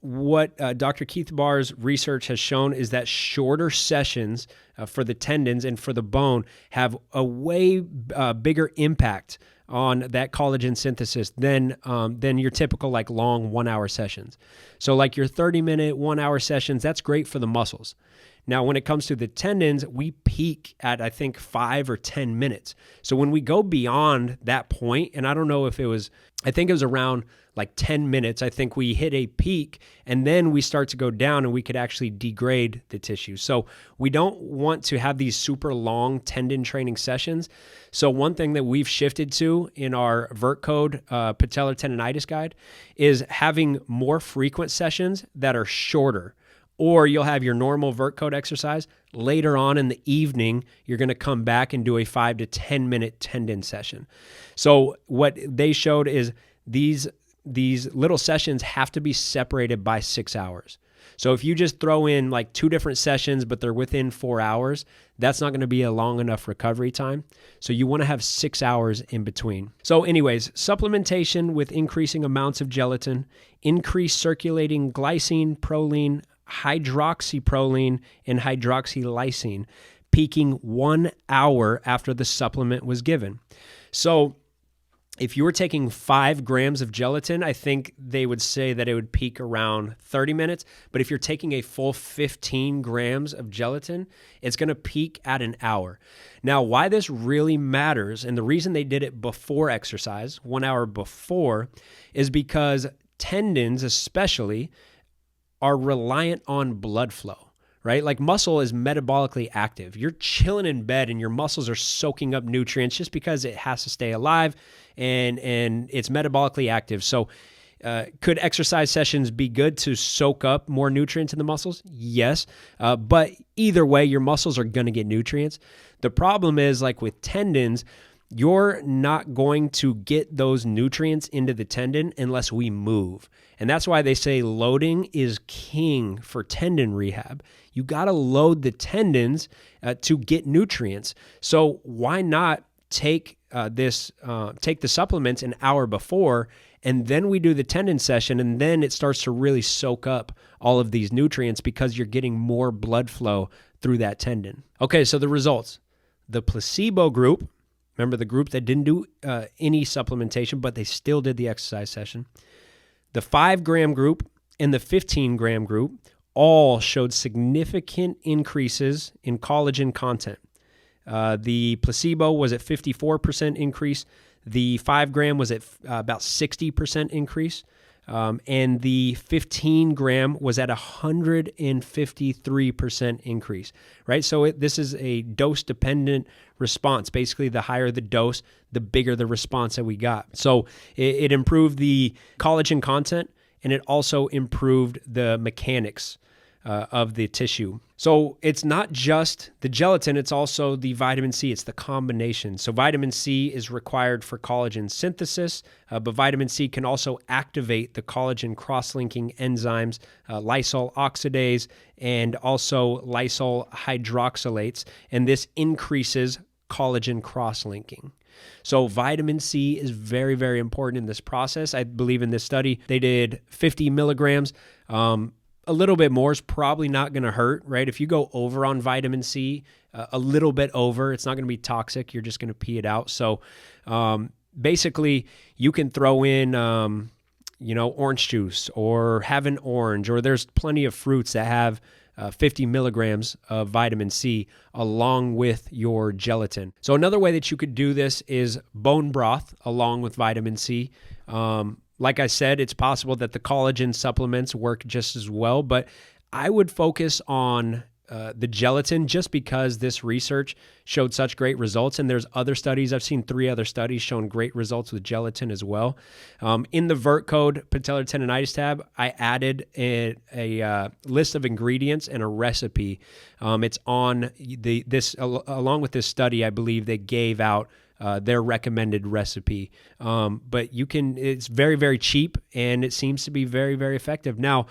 what Dr. Keith Barr's research has shown is that shorter sessions for the tendons and for the bone have a way bigger impact on that collagen synthesis than your typical like long 1 hour sessions. So like your 30-minute, 1 hour sessions, that's great for the muscles. Now, when it comes to the tendons, we peak at, I think, 5 or 10 minutes. So when we go beyond that point, and I don't know if it was, I think it was around like 10 minutes, I think we hit a peak, and then we start to go down and we could actually degrade the tissue. So we don't want to have these super long tendon training sessions. So one thing that we've shifted to in our Vertcode Patellar Tendonitis guide is having more frequent sessions that are shorter. Or you'll have your normal Vertcode exercise. Later on in the evening, you're going to come back and do a 5 to 10 minute tendon session. So what they showed is these little sessions have to be separated by 6 hours. So if you just throw in like 2 different sessions, but they're within 4 hours, that's not going to be a long enough recovery time. So you want to have 6 hours in between. So anyways, supplementation with increasing amounts of gelatin, increased circulating glycine, proline, hydroxyproline, and hydroxylysine, peaking 1 hour after the supplement was given. So if you were taking 5 grams of gelatin, I think they would say that it would peak around 30 minutes. But if you're taking a full 15 grams of gelatin, it's going to peak at an hour. Now, why this really matters, and the reason they did it before exercise, 1 hour before, is because tendons especially are reliant on blood flow, right? Like muscle is metabolically active. You're chilling in bed and your muscles are soaking up nutrients just because it has to stay alive and it's metabolically active. So could exercise sessions be good to soak up more nutrients in the muscles? Yes. But either way, your muscles are going to get nutrients. The problem is like with tendons, you're not going to get those nutrients into the tendon unless we move. And that's why they say loading is king for tendon rehab. You got to load the tendons to get nutrients. So why not take the supplements an hour before, and then we do the tendon session, and then it starts to really soak up all of these nutrients because you're getting more blood flow through that tendon. Okay, so the results. The placebo group, remember the group that didn't do any supplementation, but they still did the exercise session. The 5-gram group and the 15-gram group all showed significant increases in collagen content. The placebo was at 54% increase. The 5-gram was at about 60% increase. And the 15-gram was at 153% increase, right? So this is a dose-dependent response. Basically, the higher the dose, the bigger the response that we got. So it improved the collagen content, and it also improved the mechanics of the tissue. So it's not just the gelatin, it's also the vitamin C. It's the combination. So vitamin C is required for collagen synthesis, but vitamin C can also activate the collagen cross-linking enzymes, lysol oxidase, and also lysol hydroxylates, and this increases collagen cross-linking. So vitamin C is very, very important in this process. I believe in this study, they did 50 milligrams. A little bit more is probably not going to hurt, right? If you go over on vitamin C, a little bit over, it's not going to be toxic. You're just going to pee it out. So basically, you can throw in, orange juice or have an orange, or there's plenty of fruits that have 50 milligrams of vitamin C along with your gelatin. So another way that you could do this is bone broth along with vitamin C. Like I said, it's possible that the collagen supplements work just as well, but I would focus on the gelatin just because this research showed such great results. And there's other studies. I've seen 3 other studies showing great results with gelatin as well. In the Vertcode Patellar Tendonitis tab, I added a list of ingredients and a recipe. It's on along with this study, I believe they gave out their recommended recipe. But it's very, very cheap, and it seems to be very, very effective. Now,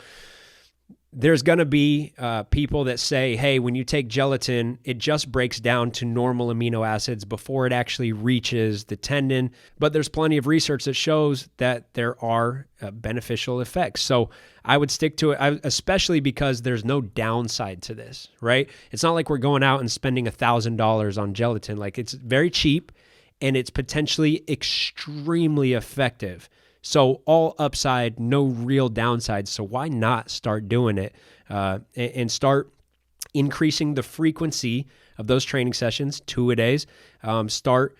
there's going to be people that say, hey, when you take gelatin, it just breaks down to normal amino acids before it actually reaches the tendon. But there's plenty of research that shows that there are beneficial effects. So I would stick to it, especially because there's no downside to this, right? It's not like we're going out and spending $1,000 on gelatin. Like, it's very cheap and it's potentially extremely effective. So all upside, no real downside. So why not start doing it and start increasing the frequency of those training sessions, 2-a-days. Start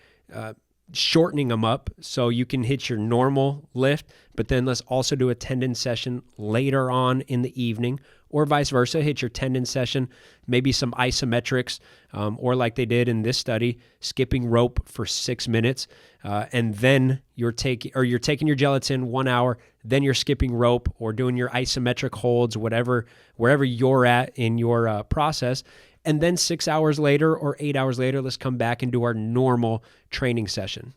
shortening them up so you can hit your normal lift, but then let's also do a tendon session later on in the evening, or vice versa. Hit your tendon session, maybe some isometrics, or like they did in this study, skipping rope for 6 minutes, and then you're taking your gelatin 1 hour, then you're skipping rope or doing your isometric holds, wherever you're at in your process. And then 6 hours later or 8 hours later, let's come back and do our normal training session.